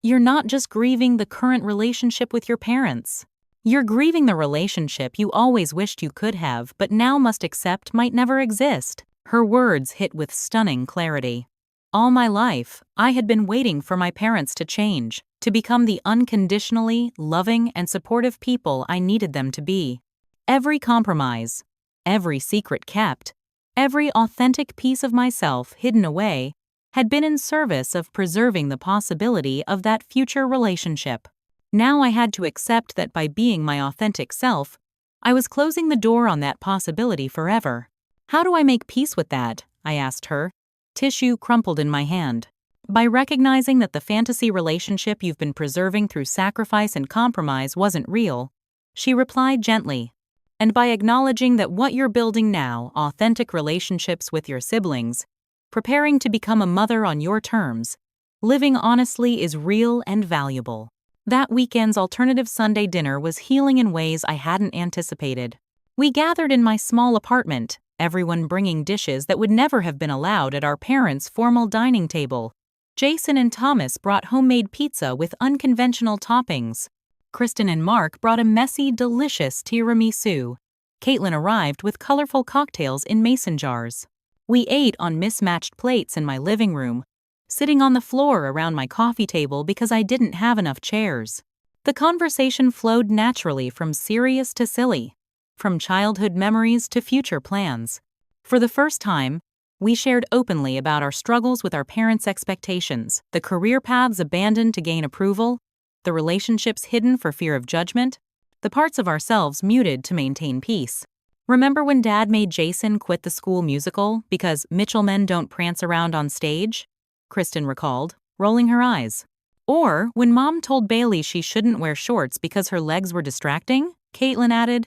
you're not just grieving the current relationship with your parents. You're grieving the relationship you always wished you could have but now must accept might never exist. Her words hit with stunning clarity. All my life, I had been waiting for my parents to change, to become the unconditionally loving and supportive people I needed them to be. Every compromise, every secret kept, every authentic piece of myself hidden away had been in service of preserving the possibility of that future relationship. Now I had to accept that by being my authentic self, I was closing the door on that possibility forever. How do I make peace with that? I asked her. Tissue crumpled in my hand. By recognizing that the fantasy relationship you've been preserving through sacrifice and compromise wasn't real, she replied gently. And by acknowledging that what you're building now, authentic relationships with your siblings, preparing to become a mother on your terms, living honestly is real and valuable. That weekend's alternative Sunday dinner was healing in ways I hadn't anticipated. We gathered in my small apartment, everyone bringing dishes that would never have been allowed at our parents' formal dining table. Jason and Thomas brought homemade pizza with unconventional toppings. Kristen and Mark brought a messy, delicious tiramisu. Caitlin arrived with colorful cocktails in mason jars. We ate on mismatched plates in my living room, sitting on the floor around my coffee table because I didn't have enough chairs. The conversation flowed naturally from serious to silly, from childhood memories to future plans. For the first time, we shared openly about our struggles with our parents' expectations, the career paths abandoned to gain approval, the relationships hidden for fear of judgment, the parts of ourselves muted to maintain peace. Remember when Dad made Jason quit the school musical because Mitchell men don't prance around on stage? Kristen recalled, rolling her eyes. Or when Mom told Bailey she shouldn't wear shorts because her legs were distracting? Caitlin added.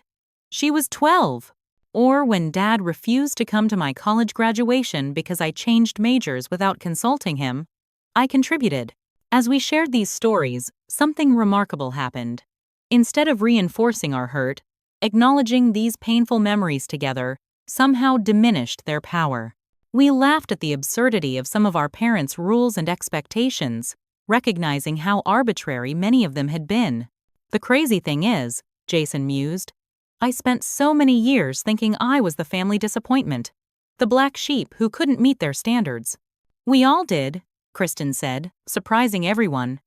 She was 12. Or when Dad refused to come to my college graduation because I changed majors without consulting him? I contributed. As we shared these stories, something remarkable happened. Instead of reinforcing our hurt, acknowledging these painful memories together somehow diminished their power. We laughed at the absurdity of some of our parents' rules and expectations, recognizing how arbitrary many of them had been. The crazy thing is, Jason mused, I spent so many years thinking I was the family disappointment, the black sheep who couldn't meet their standards. We all did, Kristen said, surprising everyone.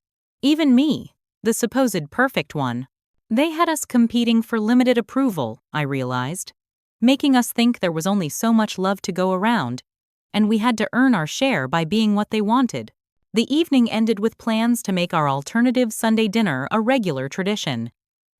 Even me, the supposed perfect one. They had us competing for limited approval, I realized, making us think there was only so much love to go around, and we had to earn our share by being what they wanted. The evening ended with plans to make our alternative Sunday dinner a regular tradition.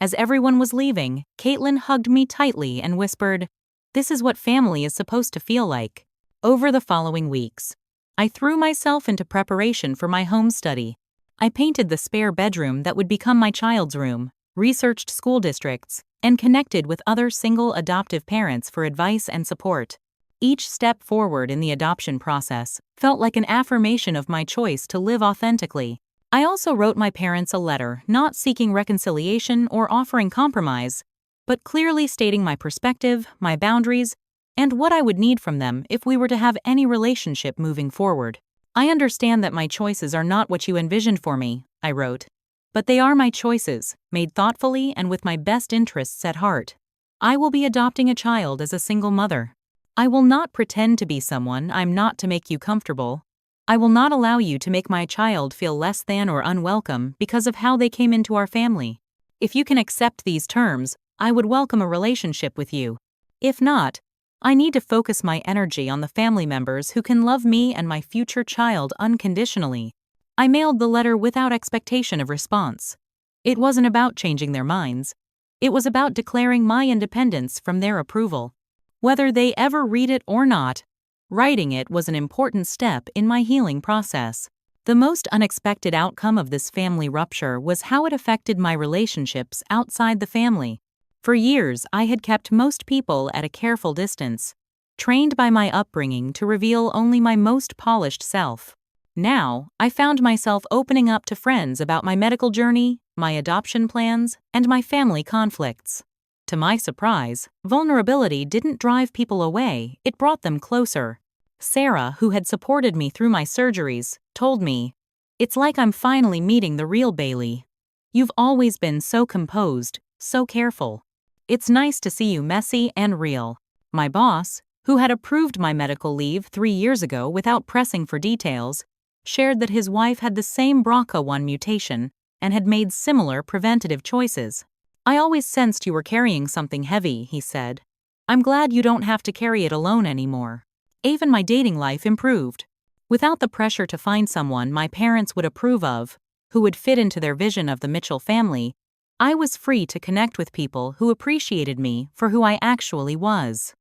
As everyone was leaving, Caitlin hugged me tightly and whispered, "This is what family is supposed to feel like." Over the following weeks, I threw myself into preparation for my home study. I painted the spare bedroom that would become my child's room, researched school districts, and connected with other single adoptive parents for advice and support. Each step forward in the adoption process felt like an affirmation of my choice to live authentically. I also wrote my parents a letter, not seeking reconciliation or offering compromise, but clearly stating my perspective, my boundaries, and what I would need from them if we were to have any relationship moving forward. "I understand that my choices are not what you envisioned for me," I wrote, "but they are my choices, made thoughtfully and with my best interests at heart. I will be adopting a child as a single mother. I will not pretend to be someone I'm not to make you comfortable. I will not allow you to make my child feel less than or unwelcome because of how they came into our family. If you can accept these terms, I would welcome a relationship with you. If not, I need to focus my energy on the family members who can love me and my future child unconditionally." I mailed the letter without expectation of response. It wasn't about changing their minds. It was about declaring my independence from their approval. Whether they ever read it or not, writing it was an important step in my healing process. The most unexpected outcome of this family rupture was how it affected my relationships outside the family. For years, I had kept most people at a careful distance, trained by my upbringing to reveal only my most polished self. Now, I found myself opening up to friends about my medical journey, my adoption plans, and my family conflicts. To my surprise, vulnerability didn't drive people away, it brought them closer. Sarah, who had supported me through my surgeries, told me, "It's like I'm finally meeting the real Bailey. You've always been so composed, so careful. It's nice to see you messy and real." My boss, who had approved my medical leave 3 years ago without pressing for details, shared that his wife had the same BRCA1 mutation and had made similar preventative choices. "I always sensed you were carrying something heavy," he said. "I'm glad you don't have to carry it alone anymore." Even my dating life improved. Without the pressure to find someone my parents would approve of, who would fit into their vision of the Mitchell family, I was free to connect with people who appreciated me for who I actually was.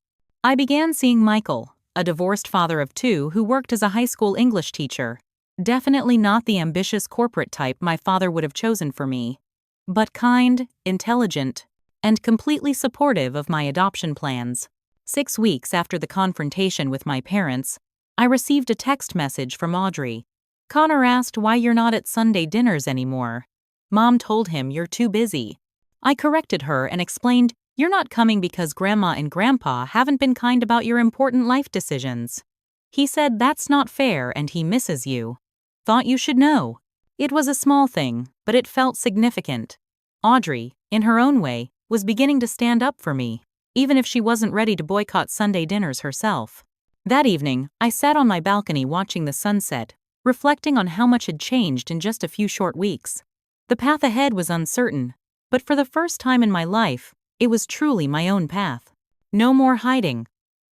I began seeing Michael, a divorced father of 2 who worked as a high school English teacher. Definitely not the ambitious corporate type my father would have chosen for me, but kind, intelligent, and completely supportive of my adoption plans. 6 weeks after the confrontation with my parents, I received a text message from Audrey. "Connor asked why you're not at Sunday dinners anymore. Mom told him you're too busy." I corrected her and explained, "You're not coming because Grandma and Grandpa haven't been kind about your important life decisions." He said that's not fair and he misses you. "Thought you should know." It was a small thing, but it felt significant. Audrey, in her own way, was beginning to stand up for me, even if she wasn't ready to boycott Sunday dinners herself. That evening, I sat on my balcony watching the sunset, reflecting on how much had changed in just a few short weeks. The path ahead was uncertain, but for the first time in my life, it was truly my own path. No more hiding.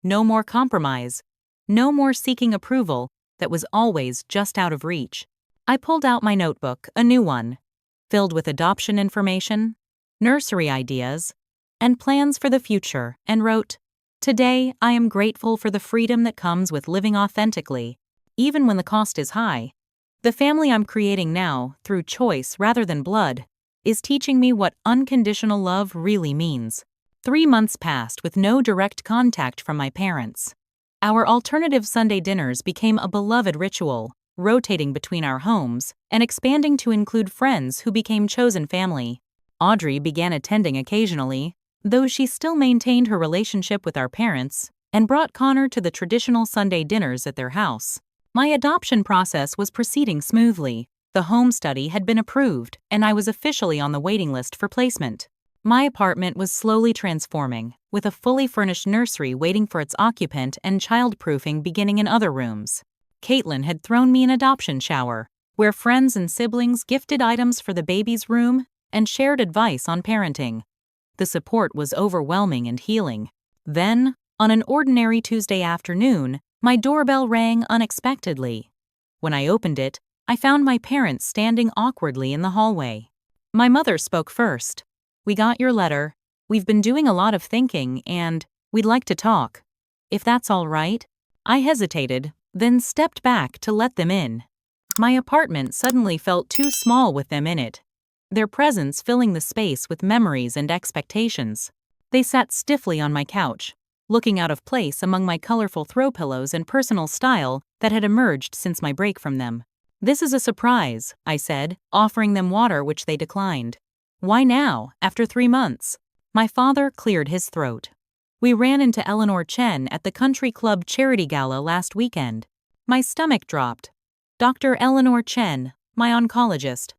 No more compromise. No more seeking approval that was always just out of reach. I pulled out my notebook, a new one, filled with adoption information, nursery ideas, and plans for the future, and wrote, "Today, I am grateful for the freedom that comes with living authentically, even when the cost is high. The family I'm creating now, through choice rather than blood, is teaching me what unconditional love really means." 3 months passed with no direct contact from my parents. Our alternative Sunday dinners became a beloved ritual, rotating between our homes and expanding to include friends who became chosen family. Audrey began attending occasionally, though she still maintained her relationship with our parents and brought Connor to the traditional Sunday dinners at their house. My adoption process was proceeding smoothly. The home study had been approved, and I was officially on the waiting list for placement. My apartment was slowly transforming, with a fully furnished nursery waiting for its occupant and childproofing beginning in other rooms. Caitlin had thrown me an adoption shower, where friends and siblings gifted items for the baby's room and shared advice on parenting. The support was overwhelming and healing. Then, on an ordinary Tuesday afternoon, my doorbell rang unexpectedly. When I opened it, I found my parents standing awkwardly in the hallway. My mother spoke first. "We got your letter. We've been doing a lot of thinking, and we'd like to talk. If that's all right?" I hesitated, then stepped back to let them in. My apartment suddenly felt too small with them in it, their presence filling the space with memories and expectations. They sat stiffly on my couch, looking out of place among my colorful throw pillows and personal style that had emerged since my break from them. "This is a surprise," I said, offering them water which they declined. "Why now, after 3 months?" My father cleared his throat. "We ran into Eleanor Chen at the country club charity gala last weekend." My stomach dropped. Dr. Eleanor Chen, my oncologist,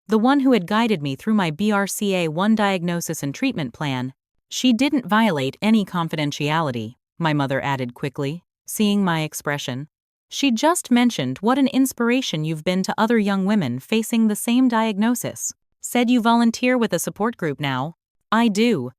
the one who had guided me through my BRCA1 diagnosis and treatment plan. "She didn't violate any confidentiality," my mother added quickly, seeing my expression. "She just mentioned what an inspiration you've been to other young women facing the same diagnosis. Said you volunteer with a support group now." "I do,"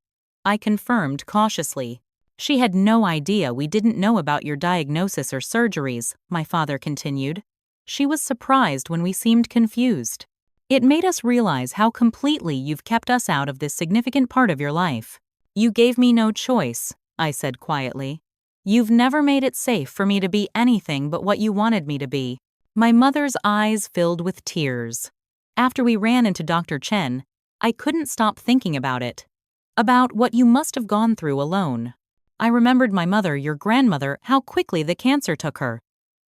I confirmed cautiously. "She had no idea we didn't know about your diagnosis or surgeries," my father continued. "She was surprised when we seemed confused. It made us realize how completely you've kept us out of this significant part of your life." "You gave me no choice," I said quietly. "You've never made it safe for me to be anything but what you wanted me to be." My mother's eyes filled with tears. After we ran into Dr. Chen, I couldn't stop thinking about it. About what you must have gone through alone. I remembered my mother, your grandmother, how quickly the cancer took her.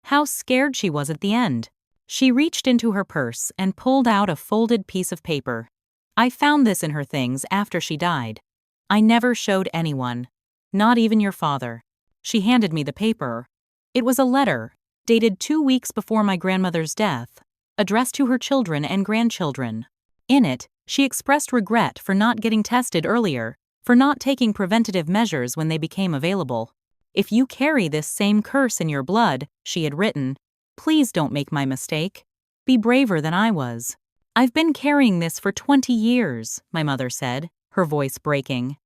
How scared she was at the end. She reached into her purse and pulled out a folded piece of paper. "I found this in her things after she died. I never showed anyone. Not even your father." She handed me the paper. It was a letter, dated 2 weeks before my grandmother's death, addressed to her children and grandchildren. In it, she expressed regret for not getting tested earlier, for not taking preventative measures when they became available. "If you carry this same curse in your blood," she had written, "please don't make my mistake. Be braver than I was." "I've been carrying this for 20 years, my mother said, her voice breaking.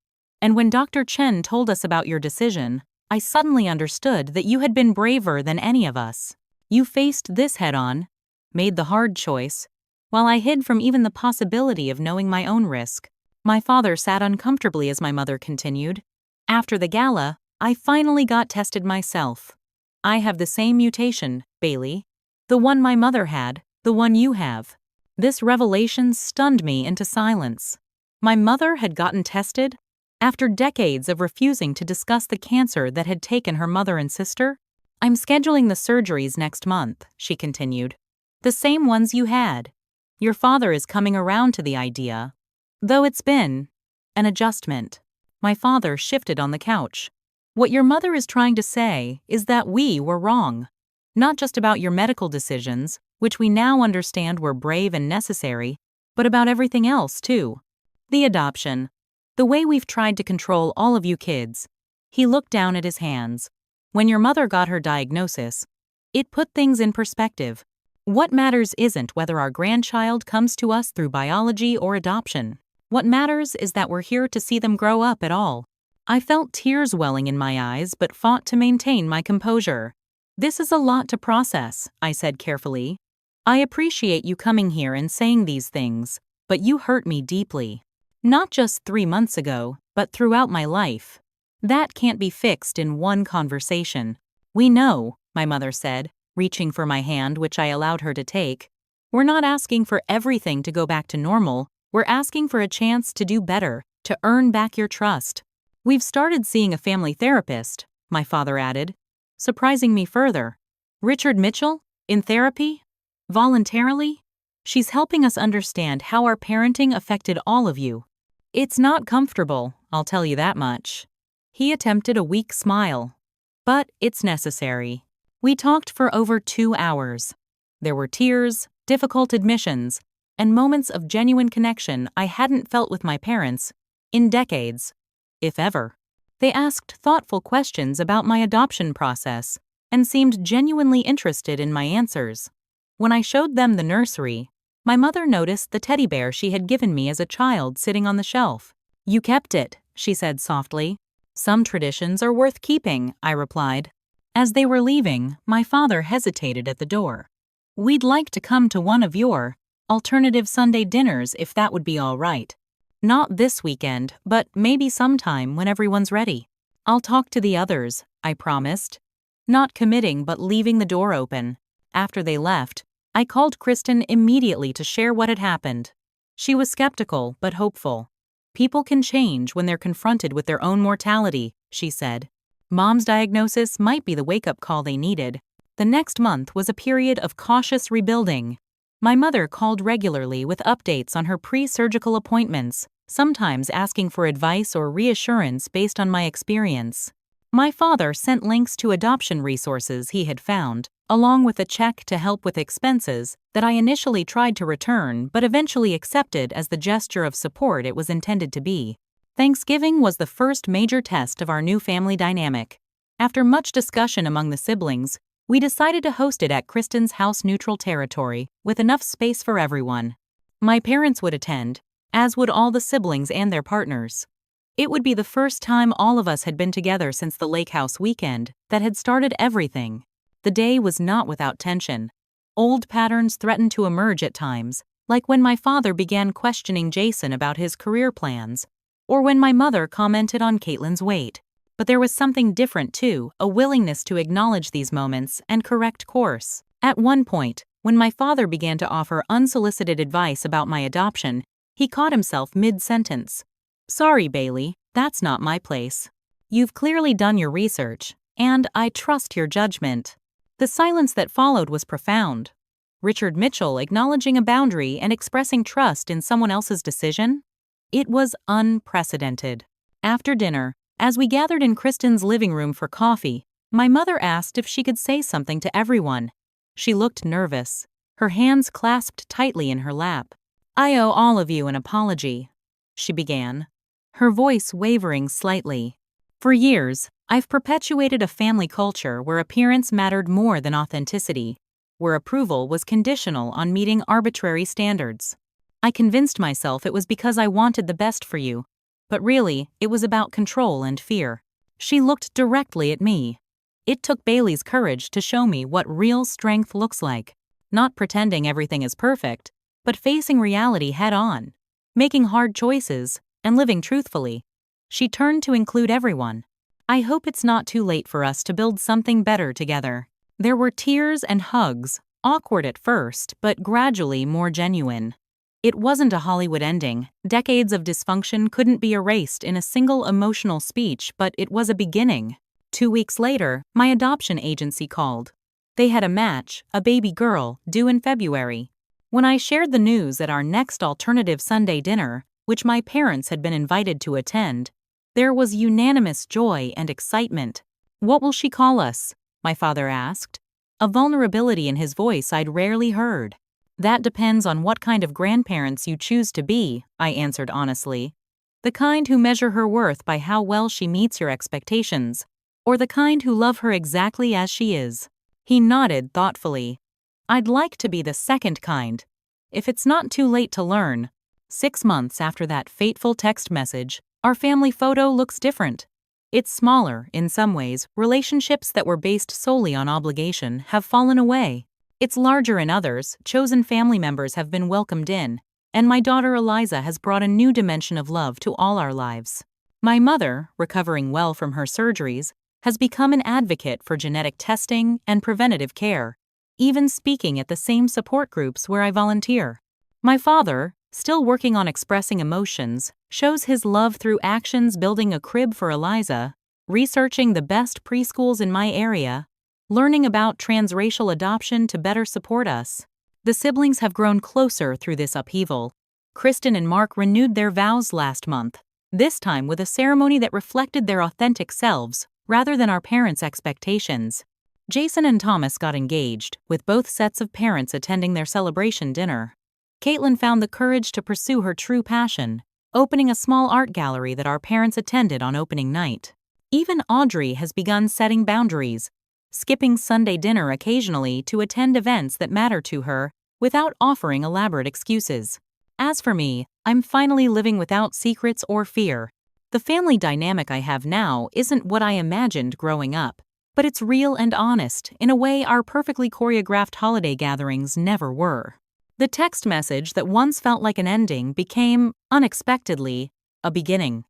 "And when Dr. Chen told us about your decision, I suddenly understood that you had been braver than any of us. You faced this head-on, made the hard choice, while I hid from even the possibility of knowing my own risk." My father sat uncomfortably as my mother continued. "After the gala, I finally got tested myself. I have the same mutation, Bailey. The one my mother had, the one you have." This revelation stunned me into silence. My mother had gotten tested? After decades of refusing to discuss the cancer that had taken her mother and sister? "I'm scheduling the surgeries next month," she continued. "The same ones you had. Your father is coming around to the idea, though it's been an adjustment." My father shifted on the couch. "What your mother is trying to say is that we were wrong. Not just about your medical decisions, which we now understand were brave and necessary, but about everything else, too. The adoption. The way we've tried to control all of you kids." He looked down at his hands. "When your mother got her diagnosis, it put things in perspective. What matters isn't whether our grandchild comes to us through biology or adoption. What matters is that we're here to see them grow up at all." I felt tears welling in my eyes but fought to maintain my composure. "This is a lot to process," I said carefully. "I appreciate you coming here and saying these things, but you hurt me deeply. Not just 3 months ago, but throughout my life. That can't be fixed in one conversation." "We know," my mother said, reaching for my hand which I allowed her to take. "We're not asking for everything to go back to normal. We're asking for a chance to do better, to earn back your trust. We've started seeing a family therapist," my father added, surprising me further. "Richard Mitchell? In therapy? Voluntarily? She's helping us understand how our parenting affected all of you. It's not comfortable, I'll tell you that much." He attempted a weak smile. "But it's necessary." We talked for over 2 hours. There were tears, difficult admissions, and moments of genuine connection I hadn't felt with my parents in decades, if ever. They asked thoughtful questions about my adoption process and seemed genuinely interested in my answers. When I showed them the nursery, my mother noticed the teddy bear she had given me as a child sitting on the shelf. "You kept it," she said softly. "Some traditions are worth keeping," I replied. As they were leaving, my father hesitated at the door. We'd like to come to one of your alternative Sunday dinners if that would be all right. Not this weekend, but maybe sometime when everyone's ready. I'll talk to the others, I promised. Not committing but leaving the door open. After they left, I called Kristen immediately to share what had happened. She was skeptical but hopeful. People can change when they're confronted with their own mortality, she said. Mom's diagnosis might be the wake-up call they needed. The next month was a period of cautious rebuilding. My mother called regularly with updates on her pre-surgical appointments, sometimes asking for advice or reassurance based on my experience. My father sent links to adoption resources he had found, along with a check to help with expenses that I initially tried to return but eventually accepted as the gesture of support it was intended to be. Thanksgiving was the first major test of our new family dynamic. After much discussion among the siblings, we decided to host it at Kristen's house-neutral territory, with enough space for everyone. My parents would attend, as would all the siblings and their partners. It would be the first time all of us had been together since the lake house weekend that had started everything. The day was not without tension. Old patterns threatened to emerge at times, like when my father began questioning Jason about his career plans, or when my mother commented on Caitlin's weight. But there was something different too, a willingness to acknowledge these moments and correct course. At one point, when my father began to offer unsolicited advice about my adoption, he caught himself mid-sentence. Sorry, Bailey, that's not my place. You've clearly done your research, and I trust your judgment. The silence that followed was profound. Richard Mitchell acknowledging a boundary and expressing trust in someone else's decision? It was unprecedented. After dinner, as we gathered in Kristen's living room for coffee, my mother asked if she could say something to everyone. She looked nervous, her hands clasped tightly in her lap. I owe all of you an apology, she began, her voice wavering slightly. For years, I've perpetuated a family culture where appearance mattered more than authenticity, where approval was conditional on meeting arbitrary standards. I convinced myself it was because I wanted the best for you, but really, it was about control and fear. She looked directly at me. It took Bailey's courage to show me what real strength looks like, not pretending everything is perfect, but facing reality head-on, making hard choices, and living truthfully. She turned to include everyone. I hope it's not too late for us to build something better together. There were tears and hugs, awkward at first, but gradually more genuine. It wasn't a Hollywood ending. Decades of dysfunction couldn't be erased in a single emotional speech, but it was a beginning. 2 weeks later, my adoption agency called. They had a match, a baby girl, due in February. When I shared the news at our next alternative Sunday dinner, which my parents had been invited to attend, there was unanimous joy and excitement. What will she call us? My father asked, a vulnerability in his voice I'd rarely heard. That depends on what kind of grandparents you choose to be, I answered honestly. The kind who measure her worth by how well she meets your expectations, or the kind who love her exactly as she is. He nodded thoughtfully. I'd like to be the second kind. If it's not too late to learn. 6 months after that fateful text message, our family photo looks different. It's smaller, in some ways. Relationships that were based solely on obligation have fallen away. It's larger in others. Chosen family members have been welcomed in, and my daughter Eliza has brought a new dimension of love to all our lives. My mother, recovering well from her surgeries, has become an advocate for genetic testing and preventative care, even speaking at the same support groups where I volunteer. My father, still working on expressing emotions, shows his love through actions, building a crib for Eliza, researching the best preschools in my area, learning about transracial adoption to better support us. The siblings have grown closer through this upheaval. Kristen and Mark renewed their vows last month, this time with a ceremony that reflected their authentic selves rather than our parents' expectations. Jason and Thomas got engaged, with both sets of parents attending their celebration dinner. Caitlin found the courage to pursue her true passion, opening a small art gallery that our parents attended on opening night. Even Audrey has begun setting boundaries, skipping Sunday dinner occasionally to attend events that matter to her without offering elaborate excuses. As for me, I'm finally living without secrets or fear. The family dynamic I have now isn't what I imagined growing up. But it's real and honest, in a way our perfectly choreographed holiday gatherings never were. The text message that once felt like an ending became, unexpectedly, a beginning.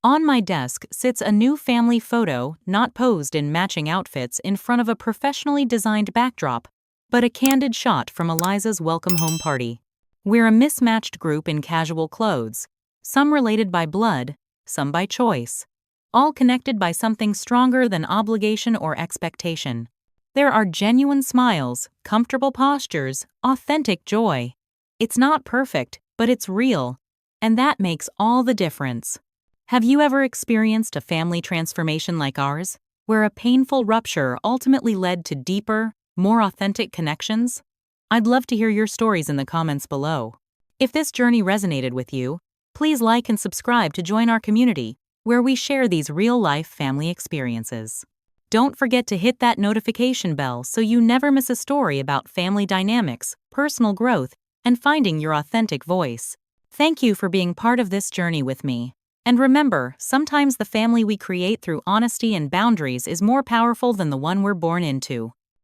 On my desk sits a new family photo, not posed in matching outfits in front of a professionally designed backdrop, but a candid shot from Eliza's welcome home party. We're a mismatched group in casual clothes, some related by blood, some by choice, all connected by something stronger than obligation or expectation. There are genuine smiles, comfortable postures, authentic joy. It's not perfect, but it's real, and that makes all the difference. Have you ever experienced a family transformation like ours, where a painful rupture ultimately led to deeper, more authentic connections? I'd love to hear your stories in the comments below. If this journey resonated with you, please like and subscribe to join our community, where we share these real-life family experiences. Don't forget to hit that notification bell so you never miss a story about family dynamics, personal growth, and finding your authentic voice. Thank you for being part of this journey with me. And remember, sometimes the family we create through honesty and boundaries is more powerful than the one we're born into.